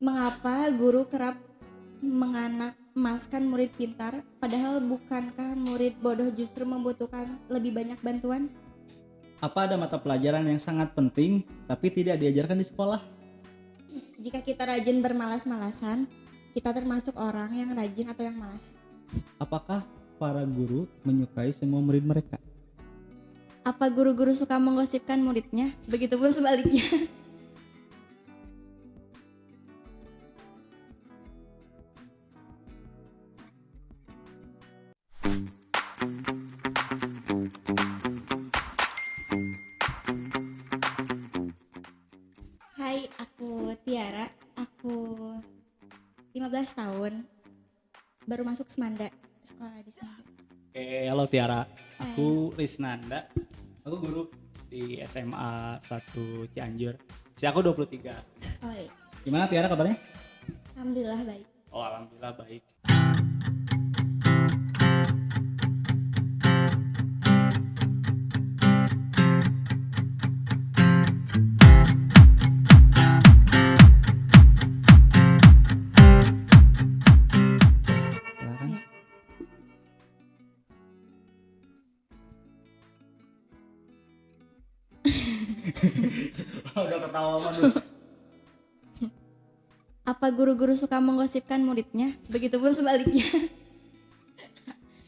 Mengapa guru kerap menganak-emaskan murid pintar, padahal bukankah murid bodoh justru membutuhkan lebih banyak bantuan? Apa ada mata pelajaran yang sangat penting tapi tidak diajarkan di sekolah? Jika kita rajin bermalas-malasan, kita termasuk orang yang rajin atau yang malas? Apakah para guru menyukai semua murid mereka? Apa guru-guru suka menggosipkan muridnya? Begitupun sebaliknya. Hai, aku Tiara. Aku 15 tahun. Baru masuk Semanda, sekolah di Semanda. Halo Tiara, aku Risnanda. Aku guru di SMA 1 Cianjur. Usia aku 23. Oh iya. Gimana Tiara kabarnya? Alhamdulillah baik. Oh, alhamdulillah baik. Silakan. Iya. Udah ketawa mah dulu. Apa guru-guru suka menggosipkan muridnya? Begitupun sebaliknya.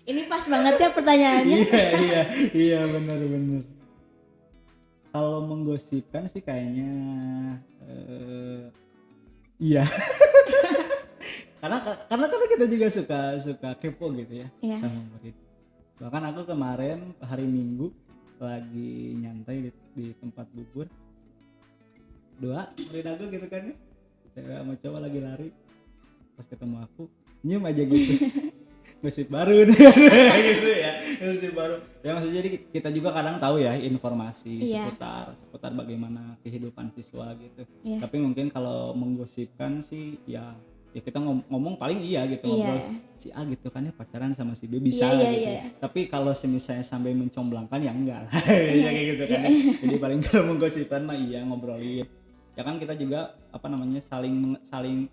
Ini pas banget ya pertanyaannya. Iya benar. Kalau menggosipkan sih kayaknya iya. karena kita juga suka kepo gitu ya Iya. sama murid. Bahkan aku kemarin hari Minggu lagi nyantai di tempat bubur. Dua murid aku gitu kan ya. Cewek sama cowok lagi lari. Pas ketemu aku nyium aja gitu. Gosip baru nih gitu ya. Gosip baru. Ya maksudnya jadi kita juga kadang tahu ya informasi Iya. seputar bagaimana kehidupan siswa gitu. Iya. Tapi mungkin kalau menggosipkan sih ya kita ngomong paling iya gitu, Iya. ngobrol si A gitu kan ya pacaran sama si B bisa Iya, gitu. iya. Tapi kalau misalnya sampai mencomblangkan ya enggak lah. Iya. Ya kayak gitu kan ya. Jadi paling kalau menggosipkan mah iya ngobrolin. Ya kan kita juga saling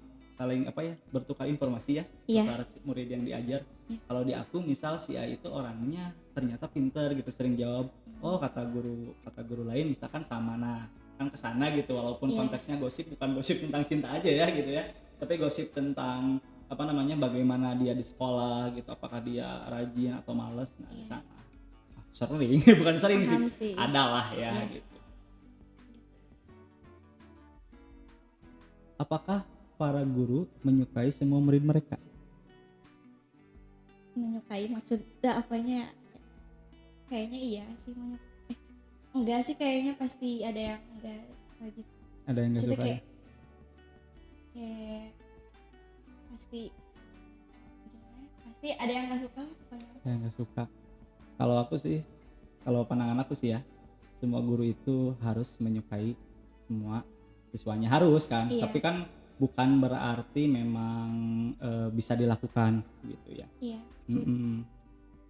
apa ya bertukar informasi ya Iya. seputar murid yang diajar. Kalau di aku misal si A itu orangnya ternyata pinter gitu, sering jawab oh kata guru lain misalkan sama, nah kan kesana gitu walaupun Iya. konteksnya gosip, bukan gosip tentang cinta aja ya gitu ya, tapi gosip tentang apa namanya bagaimana dia di sekolah gitu, apakah dia rajin atau males. Nah di sana sering bukan sering Paham sih sih. ada lah ya Iya. gitu. Apakah para guru menyukai semua murid mereka? Menyukai maksudnya apanya? Kayaknya iya sih enggak sih, kayaknya pasti ada yang enggak kayak gitu. Ada yang nggak Maksudnya suka? kayak pasti gimana? Pasti ada yang nggak suka lah pokoknya. Yang nggak suka. Kalau aku sih, kalau pandangan aku sih ya, semua guru itu harus menyukai semua siswanya, harus kan. Iya. Tapi kan bukan berarti memang bisa dilakukan gitu ya. Iya. Mm-mm.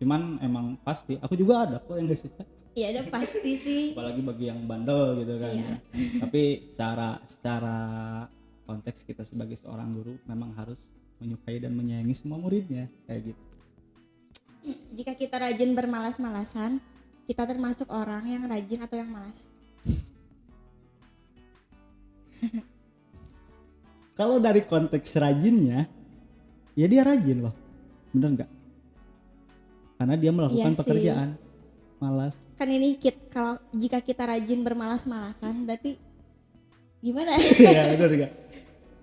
Cuman emang pasti, aku juga ada kok yang nggak suka. Iya ada pasti sih. Apalagi bagi yang bandel gitu kan. Iya. Ya. Tapi secara konteks kita sebagai seorang guru memang harus menyukai dan menyayangi semua muridnya kayak gitu. Jika kita rajin bermalas-malasan, kita termasuk orang yang rajin atau yang malas? Kalau dari konteks rajinnya, ya dia rajin loh, bener nggak? Karena dia melakukan Iya sih. pekerjaan, malas. Kan ini kalau jika kita rajin bermalas-malasan berarti gimana? Ya bener nggak?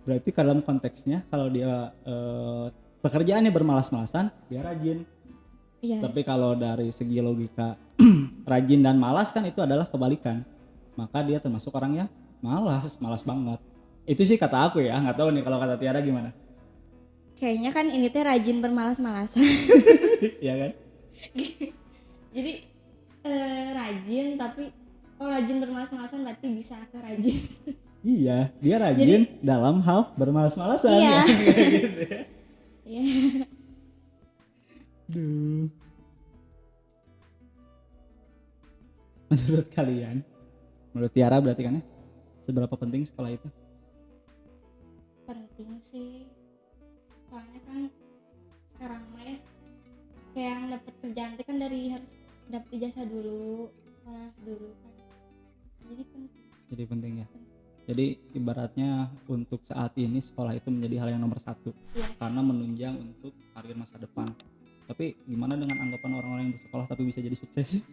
Berarti dalam konteksnya kalau dia pekerjaannya bermalas-malasan, dia rajin. Iya. Tapi kalau dari segi logika rajin dan malas kan itu adalah kebalikan. Maka dia termasuk orang yang malas banget. Itu sih kata aku ya, nggak tahu nih kalau kata Tiara gimana. Kayaknya kan ini teh rajin bermalas-malasan. Iya kan? Jadi rajin tapi rajin bermalas-malasan berarti bisa ke rajin. Iya, dia rajin dalam hal bermalas-malasan. Iya. Ya, gitu ya. Iya. Duh. Menurut kalian, menurut Tiara berarti kan ya, seberapa penting sekolah itu? penting sih, soalnya kan sekarang mah ya kayak yang dapat kerjaan teh kan dari harus dapat ijazah dulu, sekolah dulu kan, jadi penting. Jadi penting ya. Jadi ibaratnya untuk saat ini sekolah itu menjadi hal yang nomor satu Iya. karena menunjang untuk karir masa depan. Tapi gimana dengan anggapan orang-orang yang bersekolah tapi bisa jadi sukses?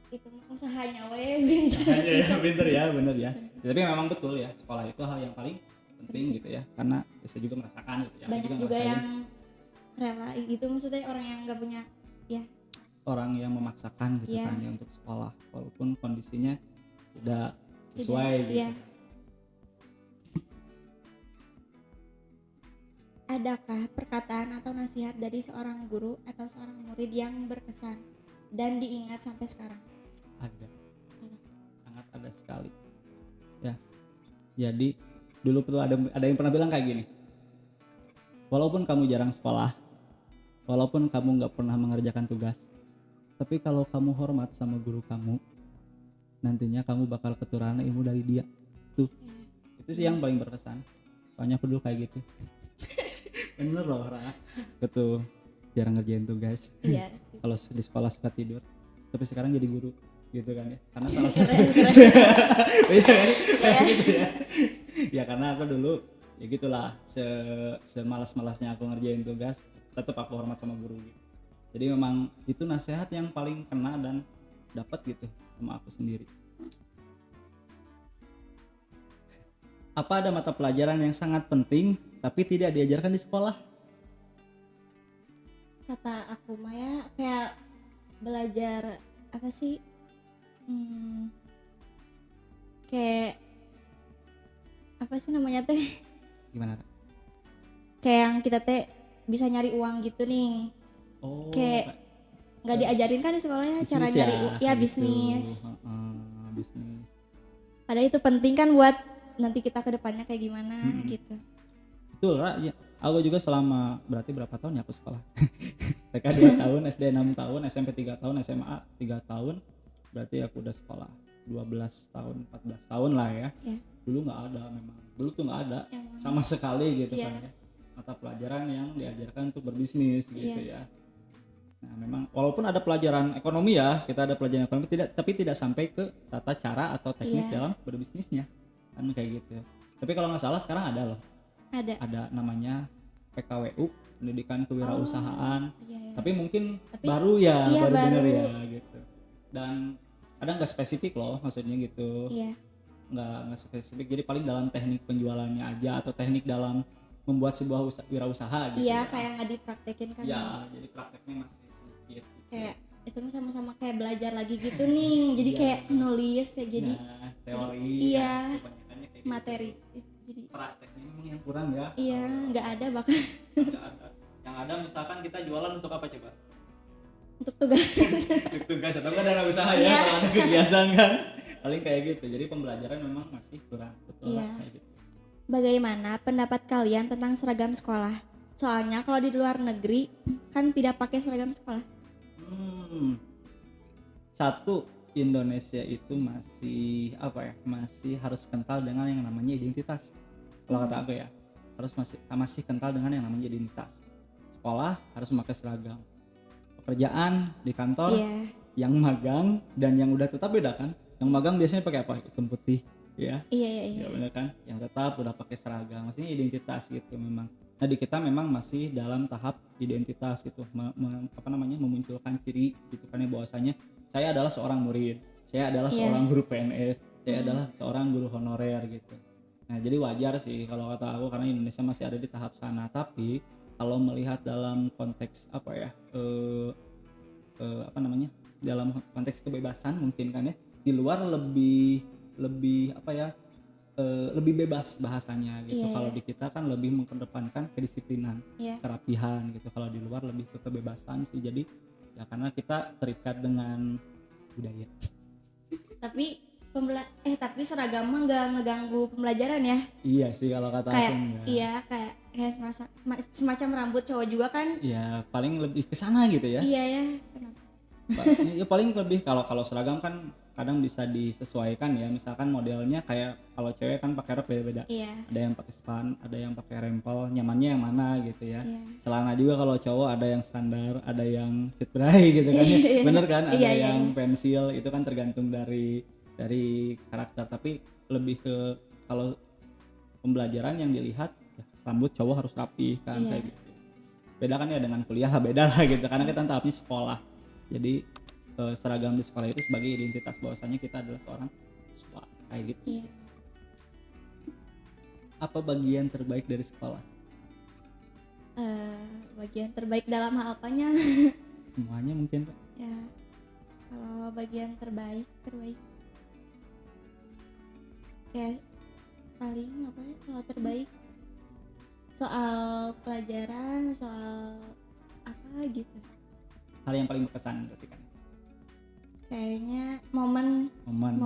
itu mah usahanya we pintar. Ya, pinter ya, bener ya. Tapi memang betul ya, sekolah itu hal yang paling penting gitu ya, karena saya juga merasakan gitu ya. Banyak juga ngerasain yang rela gitu, maksudnya orang yang nggak punya ya. orang yang memaksakan gitu Iya. kan ya untuk sekolah walaupun kondisinya tidak sesuai Tidak, gitu. iya. Adakah perkataan atau nasihat dari seorang guru atau seorang murid yang berkesan dan diingat sampai sekarang? Ada. Sangat ada sekali. Ya. Jadi dulu tuh ada yang pernah bilang kayak gini. Walaupun kamu jarang sekolah, walaupun kamu nggak pernah mengerjakan tugas, tapi kalau kamu hormat sama guru kamu, nantinya kamu bakal keturunan ilmu dari dia. Tuh. Itu sih yang paling berkesan. Soalnya aku dulu kayak gitu. Bener loh, Ra. Betul. Jarang ngerjain tugas. Iya. Kalau di sekolah suka tidur, tapi sekarang jadi guru gitu kan ya, karena salah satu Keren. iya kan? Kayak gitu ya. Ya karena aku dulu ya gitulah, semalas-malasnya aku ngerjain tugas tetap aku hormat sama guru gitu. Jadi memang itu nasihat yang paling kena dan dapat gitu sama aku sendiri. Apa ada mata pelajaran yang sangat penting tapi tidak diajarkan di sekolah? Kata aku mah ya kayak belajar apa sih? Kayak apa sih namanya teh? Gimana? Kayak yang kita teh bisa nyari uang gitu nih. Oh, Kayak nggak diajarin kan di sekolah ya cara bisnis nyari ya, ya kayak bisnis. gitu. Bisnis. Padahal itu penting kan buat nanti kita ke depannya kayak gimana gitu. Betul, Ra. Ya. Aku juga selama berarti berapa tahun ya aku sekolah? TK 2 tahun, SD 6 tahun, SMP 3 tahun, SMA 3 tahun. Berarti aku udah sekolah 12 tahun, 14 tahun lah ya. Ya. Dulu nggak ada memang. Dulu tuh nggak ada Emang. sama sekali gitu Iya. kan ya. Mata pelajaran yang diajarkan untuk berbisnis gitu Iya. ya. Nah, memang walaupun ada pelajaran ekonomi ya, kita ada pelajaran ekonomi tapi tidak sampai ke tata cara atau teknik Iya. dalam berbisnisnya. Kan kayak gitu. Tapi kalau nggak salah sekarang ada loh. Ada namanya PKWU, pendidikan kewirausahaan. Iya, iya. Tapi mungkin Tapi baru ya, iya, baru denger baru. ya gitu. Dan kadang nggak spesifik loh, maksudnya gitu. Iya. Nggak spesifik. Jadi paling dalam teknik penjualannya aja atau teknik dalam membuat sebuah wirausaha gitu. Iya, ya. kayak nggak dipraktekin kan. Ya, jadi prakteknya masih sedikit. Gitu. Kayak itu mah sama-sama kayak belajar lagi gitu nih. Jadi Iya. kayak nulis ya, jadi nah, teori iya, ya, kebanyakannya kayak gitu. materi. Jadi Prakteknya memang yang kurang ya. iya, nggak ada bahkan Nggak ada. Yang ada misalkan kita jualan untuk apa coba? untuk tugas. Untuk tugas atau kan dana usaha ya, Iya. kalau ada kegiatan kan. Paling kayak gitu. Jadi pembelajaran memang masih kurang. Betul Iya. lah, kayak gitu. Bagaimana pendapat kalian tentang seragam sekolah? Soalnya kalau di luar negeri kan tidak pakai seragam sekolah. Satu, Indonesia itu masih apa ya? Masih harus kental dengan yang namanya identitas. Kalau kata aku ya, harus masih kental dengan yang namanya identitas. Sekolah harus memakai seragam. Pekerjaan di kantor, Iya. yang magang dan yang udah tetap beda kan? Yang magang biasanya pakai apa? Hitam putih, ya. Iya. Ya benar kan? Yang tetap udah pakai seragam, maksudnya identitas gitu memang. Nah di kita memang masih dalam tahap identitas gitu, memunculkan ciri gitu kan ya, bahwasanya saya adalah seorang murid, saya adalah Iya. seorang guru PNS, saya adalah seorang guru honorer gitu. Nah jadi wajar sih kalau kata aku karena Indonesia masih ada di tahap sana. Tapi kalau melihat dalam konteks apa ya, dalam konteks kebebasan mungkin kan ya, di luar lebih apa ya, lebih bebas bahasanya gitu. Iya, Kalau iya. di kita kan lebih mengedepankan kedisiplinan, Iya. kerapihan gitu. Kalau di luar lebih ke kebebasan sih. Jadi ya karena kita terikat dengan budaya. Tapi tapi seragam mah nggak ngeganggu pembelajaran ya. Iya sih kalau kata Kayak aku enggak. iya kayak semacam rambut cowok juga kan. Ya paling lebih ke sana gitu ya. Iya ya. Kenapa? Ya paling lebih kalau seragam kan kadang bisa disesuaikan ya, misalkan modelnya kayak kalau cewek kan pakai rok beda-beda, Iya. ada yang pakai span, ada yang pakai rempel, nyamannya yang mana gitu ya. Iya. Celana juga kalau cowok ada yang standar, ada yang fit bray gitu kan ya, bener kan, ada Iya, iya, yang iya. pensil, itu kan tergantung dari karakter, tapi lebih ke kalau pembelajaran yang dilihat ya, rambut cowok harus rapi kan, Iya. kayak gitu. Beda kan ya dengan kuliah, beda lah gitu, karena kita tahapnya sekolah. Jadi seragam di sekolah itu sebagai identitas bahwasanya kita adalah seorang siswa, kayak gitu sih. Iya. Apa bagian terbaik dari sekolah? Bagian terbaik dalam hal apanya? Semuanya mungkin Pak. Ya, kalau bagian terbaik kayak paling apa ya, kalau terbaik soal pelajaran, soal apa gitu, Hal yang paling berkesan berarti kan. kayaknya momen. Momen.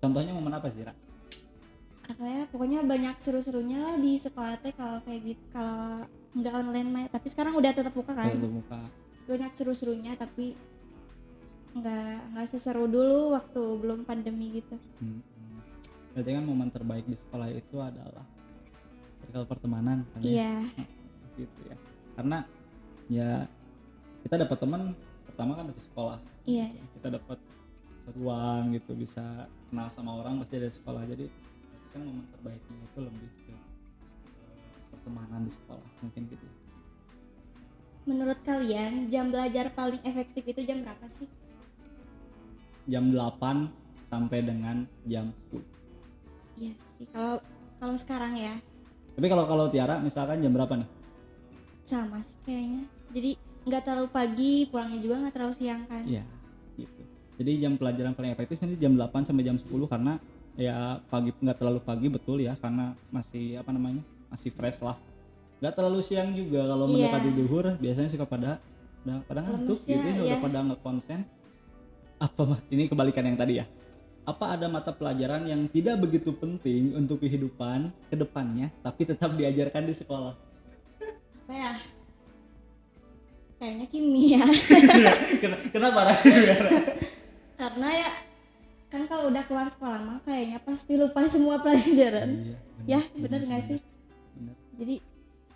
Contohnya momen apa sih, Ra? Apa ya, pokoknya banyak seru-serunya lah di sekolah teh kalau kayak gitu, kalau nggak online mah, tapi sekarang udah tetap buka kan, Tatap muka. banyak seru-serunya tapi nggak seseru dulu waktu belum pandemi gitu. Berarti kan momen terbaik di sekolah itu adalah circle pertemanan kan ya? Iya. Gitu ya. Karena ya kita dapat teman pertama kan dari sekolah. Iya. Kita dapat seruan gitu, bisa kenal sama orang pasti dari sekolah. Jadi kan momen terbaiknya itu lebih ke pertemanan di sekolah mungkin gitu. Menurut kalian jam belajar paling efektif itu jam berapa sih? Jam 8 sampai dengan jam 10. Iya sih, kalau sekarang ya Tapi kalau Tiara misalkan jam berapa nih? sama sih kayaknya. Jadi nggak terlalu pagi, pulangnya juga nggak terlalu siang kan? Iya, gitu. Jadi jam pelajaran paling efektif nanti jam 8 sampai jam 10 karena ya pagi, nggak terlalu pagi betul ya, karena masih masih fresh lah. Nggak terlalu siang juga, kalau Iya. mendekati zuhur biasanya suka pada ngantuk Lemes gitu ya, ya, iya. udah pada nggak konsen. Ini kebalikan yang tadi ya. Apa ada mata pelajaran yang tidak begitu penting untuk kehidupan kedepannya tapi tetap diajarkan di sekolah? Apa ya? Kayaknya kimia. Kenapa? Karena ya kan kalau udah keluar sekolah mah kayaknya pasti lupa semua pelajaran. Iya, Ya bener nggak sih? bener. Jadi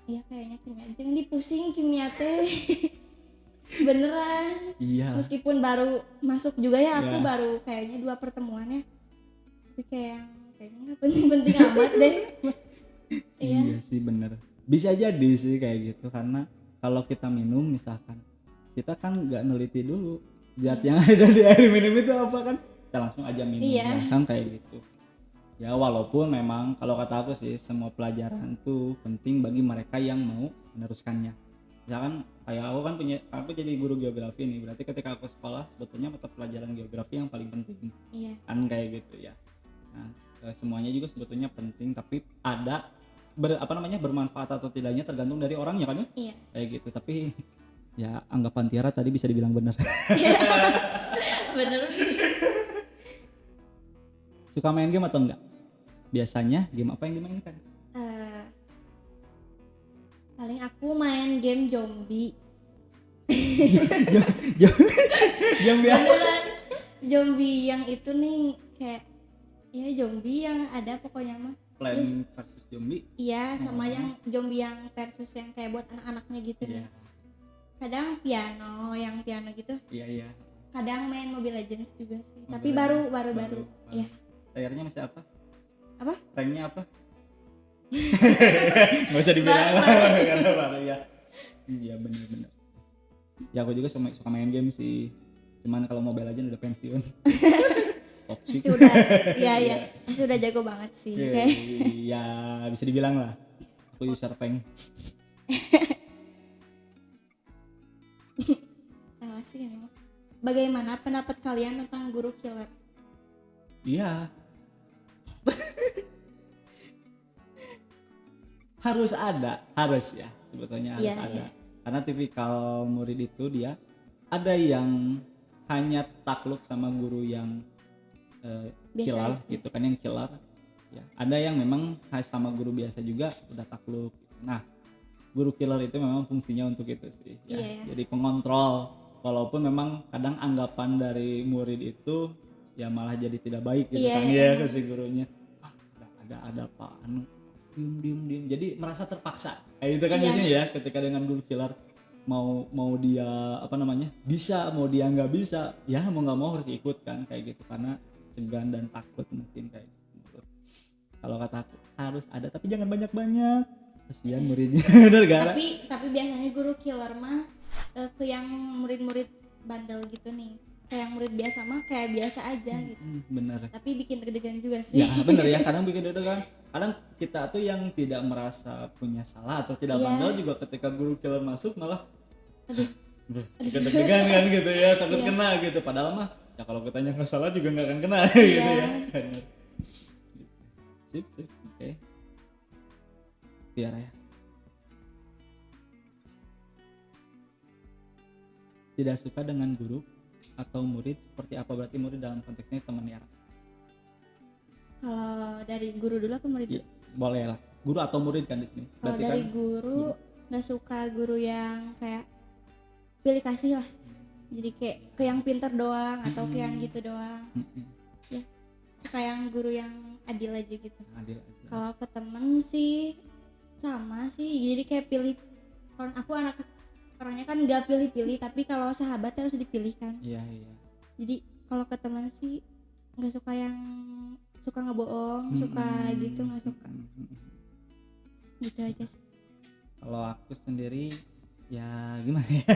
ya kayaknya kimia, jangan dipusing kimia teh. Beneran. Iya. Meskipun baru masuk juga ya, aku Ya. baru kayaknya 2 pertemuan ya, tapi kayaknya nggak penting-penting amat deh. Iya sih, bener. Bisa jadi sih kayak gitu, karena kalau kita minum misalkan, kita kan nggak neliti dulu zat yang ada di air minum itu apa kan, kita langsung aja minum. Iya. Ya kan kayak gitu. Ya walaupun memang kalau kata aku sih semua pelajaran tuh penting bagi mereka yang mau meneruskannya. Misalkan kayak aku jadi guru geografi nih, berarti ketika aku sekolah sebetulnya mata pelajaran geografi yang paling penting. Iya. Kan kayak gitu ya. Nah, semuanya juga sebetulnya penting, tapi ada bermanfaat atau tidaknya tergantung dari orangnya kan ya. Iya. Kayak gitu. Tapi ya anggapan Tiara tadi bisa dibilang benar. Bener sih. Suka main game atau enggak? Biasanya game apa yang dimainkan? Paling aku main game zombie. Game biasa. Beneran. Zombie yang itu nih, kayak ya zombie yang ada pokoknya mah. Plan Terus versus zombie. iya, sama yang zombie yang versus yang kayak buat anak-anaknya gitu Iya. nih. Kadang yang piano gitu. Iya. Kadang main Mobile Legends juga sih. Mobile Tapi Legends. baru. Iya. Layarnya masih apa? Apa? Ranknya apa? Nggak usah dibilang lah karena baru ya. Iya benar. Ya aku juga suka main game sih. Cuman kalau Mobile Legends udah pensiun. Toxic. Pasti udah. Iya. Pasti udah jago banget sih. Kayak Ya bisa dibilang lah. Aku user tank. salah sih ini mah. Bagaimana pendapat kalian tentang guru killer? Iya. Harus ya sebetulnya harus Iya, ada. iya. Karena tipikal murid itu dia ada yang hanya takluk sama guru yang Biasa killer aja. gitu kan, yang killer. Ya, ada yang memang sama guru biasa juga udah takluk. Nah, guru killer itu memang fungsinya untuk itu sih. Ya. Iya. Jadi pengontrol walaupun memang kadang anggapan dari murid itu ya malah jadi tidak baik gitu Iya, kan ya emang. ke si gurunya. Ada apaan, diem jadi merasa terpaksa kayak gitu kan Iya. biasanya ya ketika dengan guru killer, mau dia apa namanya bisa, mau dia nggak bisa ya mau nggak mau harus ikut kan kayak gitu karena segan dan takut mungkin kayak gitu. Kalau kata aku harus ada tapi jangan banyak kasihan muridnya. Bener gak? Tapi biasanya guru killer mah ke yang murid-murid bandel gitu nih, kayak yang murid biasa mah kayak biasa aja gitu, Bener tapi bikin deg-degan juga sih. ya, bener ya, kadang bikin itu kan, kadang kita tuh yang tidak merasa punya salah atau tidak Iya. bandel juga ketika guru killer masuk malah Aduh. deg-degan kan gitu ya, takut Iya. kena gitu, padahal mah ya kalau kitanya nggak salah juga nggak akan kena gitu Iya. ya. Bener. Sip oke. Biar ya. Tidak suka dengan guru atau murid seperti apa, berarti murid dalam konteksnya teman ya? Kalau dari guru dulu apa murid Iya, dulu? boleh lah. Guru atau murid kan di sini. Kalau Berarti dari kan guru nggak suka guru yang kayak pilih kasih lah, jadi kayak ke yang pintar doang atau ke yang gitu doang. Ya, suka yang guru yang adil aja gitu. adil. Kalau ke temen sih sama sih, jadi kayak pilih. Kalau aku orangnya kan nggak pilih-pilih, tapi kalau sahabat harus dipilih kan. Iya. Jadi kalau ke teman sih nggak suka yang suka ngebohong, suka gitu nggak suka. Gitu aja sih. Kalau aku sendiri ya gimana ya?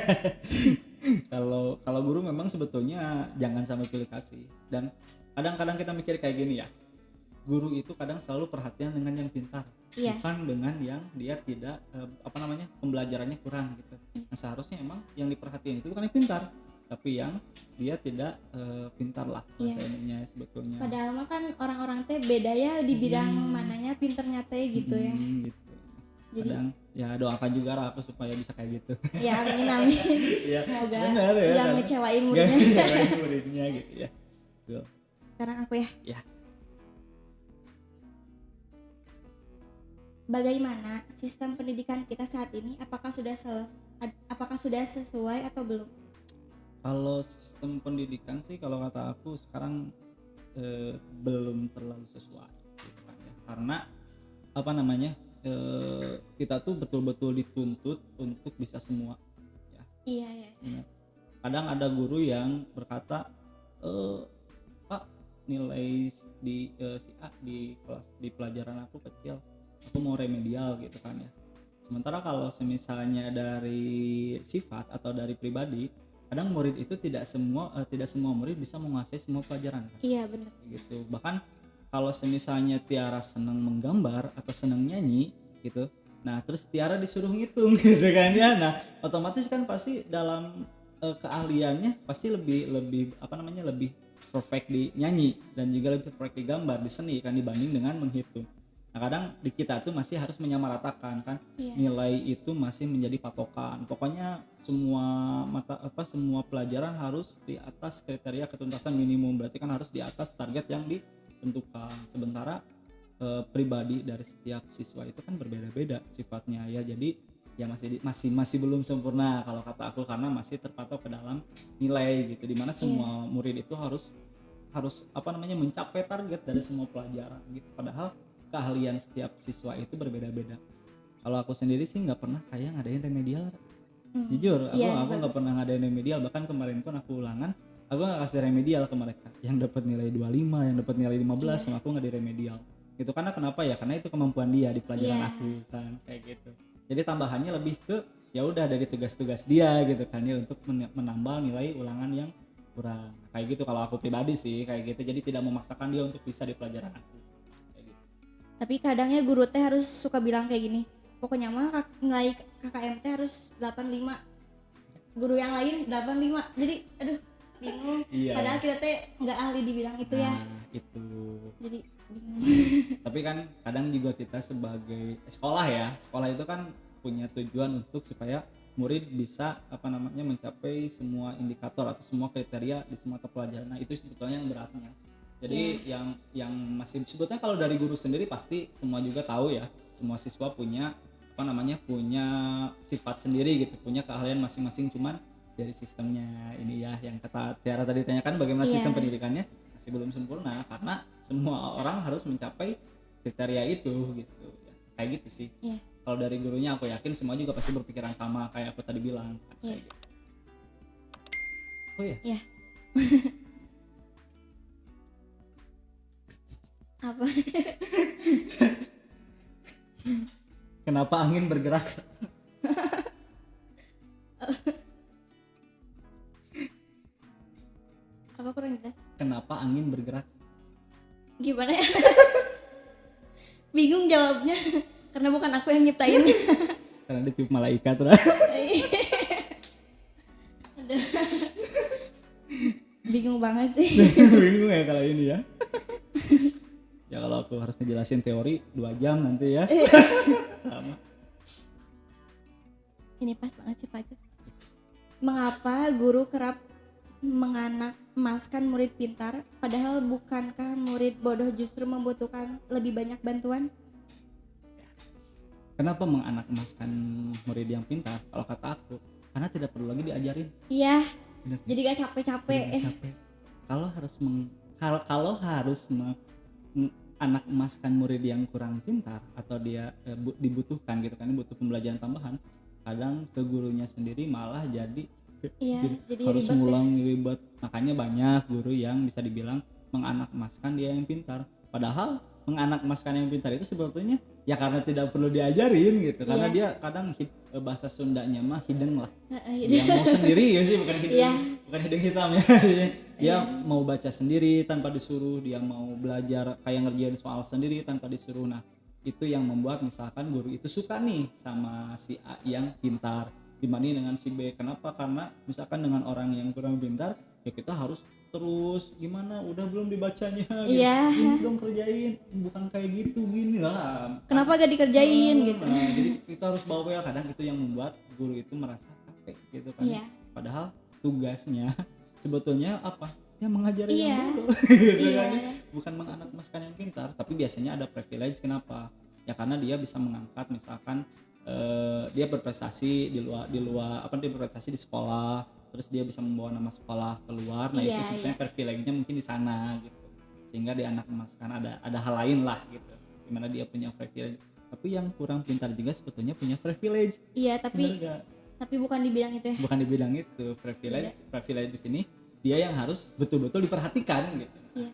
Kalau guru memang sebetulnya jangan sampai pilih kasih, dan kadang-kadang kita mikir kayak gini ya. Guru itu kadang selalu perhatian dengan yang pintar, Iya. bukan dengan yang dia tidak pembelajarannya kurang gitu. Nah, seharusnya emang yang diperhatiin itu bukan yang pintar, tapi yang dia tidak pintar lah bahasa Iya. ininya sebetulnya. Padahal mah kan orang-orang teh beda ya di bidang mananya pinternya teh gitu ya. Gitu. Jadi Kadang ya doakan juga lah aku supaya bisa kayak gitu. ya amin. Iya, Semoga benar ya, nggak kan? ngecewain Nggak muridnya. ngecewain muridnya gitu ya. Tuh. Sekarang aku ya. Ya. Bagaimana sistem pendidikan kita saat ini? Apakah sudah sesuai atau belum? Kalau sistem pendidikan sih kalau kata aku sekarang belum terlalu sesuai gitu kan ya. Karena apa namanya? Kita tuh betul-betul dituntut untuk bisa semua ya. Iya. Ya. Kadang ada guru yang berkata, Pak, nilai di si A di kelas di pelajaran aku kecil, aku mau remedial gitu kan ya. Sementara kalau semisalnya dari sifat atau dari pribadi, kadang murid itu tidak semua murid bisa menguasai semua pelajaran kan? Iya benar. Gitu. Bahkan kalau semisalnya Tiara senang menggambar atau senang nyanyi gitu, nah terus Tiara disuruh ngitung gitu kan ya, nah otomatis kan pasti dalam keahliannya pasti lebih perfect di nyanyi dan juga lebih perfect di gambar, di seni kan dibanding dengan menghitung. Nah kadang di kita tuh masih harus menyamaratakan kan, Iya. nilai itu masih menjadi patokan. Pokoknya semua pelajaran harus di atas kriteria ketuntasan minimum, berarti kan harus di atas target yang ditentukan. Sementara pribadi dari setiap siswa itu kan berbeda-beda sifatnya ya, jadi ya masih belum sempurna kalau kata aku, karena masih terpatok ke dalam nilai gitu, dimana semua murid itu harus mencapai target dari semua pelajaran gitu, padahal keahlian setiap siswa itu berbeda-beda. Kalau aku sendiri sih nggak pernah kayak ngadain remedial. Jujur, aku nggak bagus. pernah ngadain remedial. Bahkan kemarin pun aku ulangan, aku nggak kasih remedial ke mereka. Yang dapat nilai 25, yang dapat nilai 15, sama aku nggak di remedial. Gitu karena kenapa ya? Karena itu kemampuan dia di pelajaran aku kan, kayak gitu. Jadi tambahannya lebih ke ya udah dari tugas-tugas dia gitu kan ya, untuk menambah nilai ulangan yang kurang. Kayak gitu kalau aku pribadi sih kayak gitu. Jadi tidak memaksakan dia untuk bisa di pelajaran aku. Tapi kadangnya guru teh harus suka bilang kayak gini, pokoknya mah nilai KKM teh harus 85, guru yang lain 85, jadi aduh bingung. Padahal kita teh nggak ahli di bidang itu ya, Itu jadi bingung. tapi kan kadang juga kita sebagai sekolah itu kan punya tujuan untuk supaya murid bisa mencapai semua indikator atau semua kriteria di semua mata pelajaran. Nah itu sebetulnya yang beratnya. Jadi yang masih sebetulnya kalau dari guru sendiri pasti semua juga tahu ya, semua siswa punya punya sifat sendiri gitu, punya keahlian masing-masing, cuman dari sistemnya ini ya, yang kata Tiara tadi tanyakan bagaimana Iya. sistem pendidikannya masih belum sempurna karena semua orang harus mencapai kriteria itu gitu ya. Kayak gitu sih. Iya. Kalau dari gurunya aku yakin semua juga pasti berpikiran sama kayak aku tadi bilang. Iya. Kayak gitu. Oh ya, Iya. Apa? kenapa angin bergerak? Apa kurang jelas? Kenapa angin bergerak? Gimana ya? Bingung jawabnya karena bukan aku yang nyiptain. Karena ditiup malaikat lah. Aduh. Bingung banget sih. Bingung ya kalau ini ya. Ya kalau aku harus ngejelasin teori 2 jam nanti ya. Sama. Ini pas banget sih Pak. Mengapa guru kerap menganak emaskan murid pintar, padahal bukankah murid bodoh justru membutuhkan lebih banyak bantuan? Kenapa menganak emaskan murid yang pintar? Kalau kata aku, karena tidak perlu lagi diajarin. Iya, Bener. jadi gak capek-capek. Capek. Kalau harus anak emaskan murid yang kurang pintar atau dia dibutuhkan gitu kan, butuh pembelajaran tambahan, kadang ke gurunya sendiri malah jadi Iya, jadi harus ribet ngulang ribet. Makanya banyak guru yang bisa dibilang menganak emaskan dia yang pintar. Padahal menganak emaskan yang pintar itu sebetulnya ya karena tidak perlu diajarin gitu. Karena Iya. dia kadang bahasa Sundanya mah hideng lah. Heeh, Dia mau sendiri ya sih, bukan hideng, Iya. bukan hideng hitam ya. Dia mau baca sendiri tanpa disuruh, dia mau belajar kayak ngerjain soal sendiri tanpa disuruh. Nah, itu yang membuat misalkan guru itu suka nih sama si A yang pintar dibanding dengan si B. Kenapa? Karena misalkan dengan orang yang kurang pintar ya kita harus terus gimana, udah belum dibacanya gitu. Iya. Ini dong kerjain, bukan kayak gitu gini lah. Kenapa gak dikerjain gitu? Nah, jadi kita harus bawa, kadang itu yang membuat guru itu merasa capek gitu kan. Iya. Padahal tugasnya sebetulnya apa? Ya mengajari Iya. yang bodoh gitu Iya. kan. Bukan menganak emaskan yang pintar, tapi biasanya ada privilege. Kenapa? Ya karena dia bisa mengangkat misalkan dia berprestasi di luar dia berprestasi di sekolah, terus dia bisa membawa nama sekolah keluar. Nah, Iya, itu sebenarnya privilege-nya mungkin di sana gitu, sehingga di anak emaskan ada hal lain lah gitu, dimana dia punya privilege. Tapi yang kurang pintar juga sebetulnya punya privilege. Iya, tapi Bener gak? bukan di bidang itu ya. Bukan di bidang itu. Privilege di sini dia yang harus betul-betul diperhatikan gitu. Iya.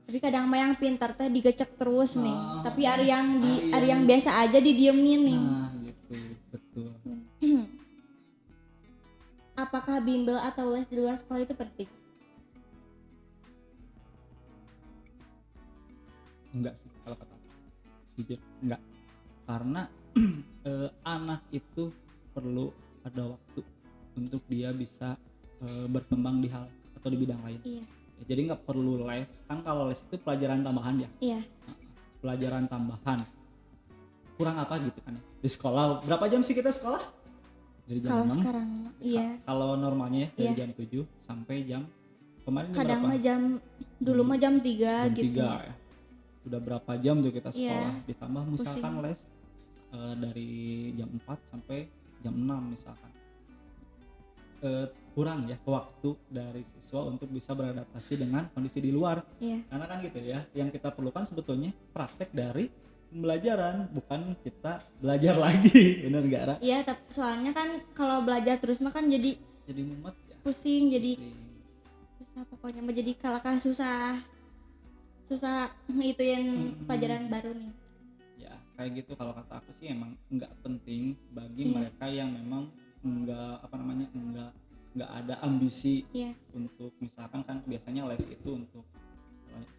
Tapi kadang mah yang pintar teh digecek terus nih. Tapi ari yang ari yang- biasa aja didiemin nih. Nah gitu, betul. Apakah bimbel atau les di luar sekolah itu penting? Enggak sih kalau kata aku. Jujur enggak. Karena anak itu perlu ada waktu untuk dia bisa berkembang di hal atau di bidang lain. Iya. Ya, jadi nggak perlu les. Kan kalau les itu pelajaran tambahan ya. Iya. Pelajaran tambahan. Kurang apa gitu kan ya. Di sekolah berapa jam sih kita sekolah? Dari jam Kalau 6. sekarang iya. Kalau normalnya ya dari Iya. jam 7 sampai jam kemarin jam Kadang berapa? mah jam dulu mah jam 3 Jam gitu. 3 ya. Udah berapa jam tuh kita Iya. sekolah, ditambah misalkan Pusing. les dari jam 4 sampai jam 6 misalkan. Kurang ya waktu dari siswa untuk bisa beradaptasi dengan kondisi di luar. Iya. Karena kan gitu ya, yang kita perlukan sebetulnya praktek dari pembelajaran, bukan kita belajar lagi. Bener gak, Ra? Iya, tapi soalnya kan kalau belajar terus mah kan jadi Jadi mumet ya. pusing, jadi Pusing. susah pokoknya mah jadi kalakah susah ngituin pelajaran baru nih. Ya kayak gitu. Kalau kata aku sih emang nggak penting bagi Iya. mereka yang memang nggak ada ambisi Iya. untuk misalkan kan biasanya les itu untuk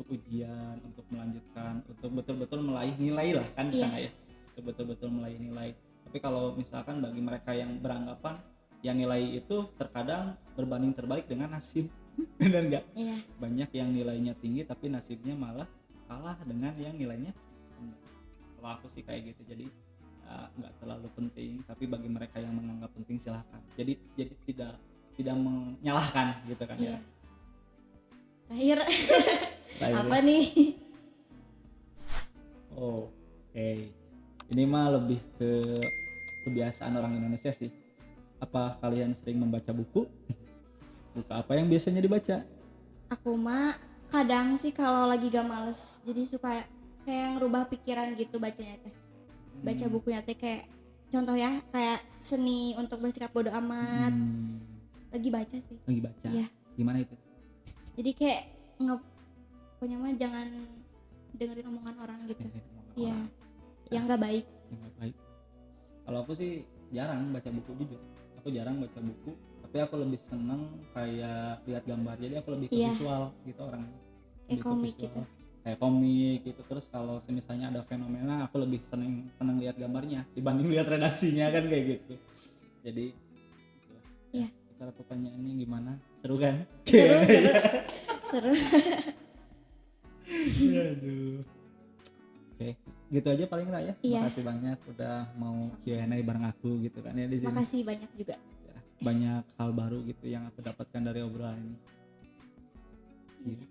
ujian, untuk melanjutkan, untuk betul-betul meraih nilai lah kan di Iya. sana ya, untuk betul-betul meraih nilai. Tapi kalau misalkan bagi mereka yang beranggapan ya nilai itu terkadang berbanding terbalik dengan nasib. Benar nggak? Iya. Banyak yang nilainya tinggi tapi nasibnya malah kalah dengan yang nilainya rendah. Kalau aku sih kayak gitu. Jadi ya, nggak terlalu penting, tapi bagi mereka yang menganggap penting silahkan. Jadi tidak menyalahkan gitu kan Iya. ya. Terakhir Baik, apa nih? Oh, oke. Ini mah lebih ke kebiasaan orang Indonesia sih. Apa kalian sering membaca buku? Buku apa yang biasanya dibaca? Aku mah kadang sih kalau lagi gak males, jadi suka kayak ngerubah pikiran gitu bacanya teh. Baca bukunya teh kayak contoh ya kayak seni untuk bersikap bodo amat. Lagi baca sih. Lagi baca. Iya. Gimana itu? Jadi kayak pokoknya mah jangan dengerin omongan orang gitu. Iya. Yang nggak baik. Yang nggak baik. Kalau aku sih jarang baca buku jujur. Aku jarang baca buku, tapi aku lebih seneng kayak lihat gambar. Jadi aku lebih ke visual gitu orangnya. Kayak komik gitu. Kayak komik gitu. Terus kalau misalnya ada fenomena, aku lebih seneng lihat gambarnya dibanding lihat redaksinya kan kayak gitu. Jadi iya. Cara pertanyaannya gimana? Seru kan? Seru. Aduh. Oke, gitu aja paling lah ya. Iya. Makasih banyak udah mau Q&A bareng aku gitu kan ya di sini. Makasih banyak juga. Ya, banyak hal baru gitu yang aku dapatkan dari obrolan ini. Iya.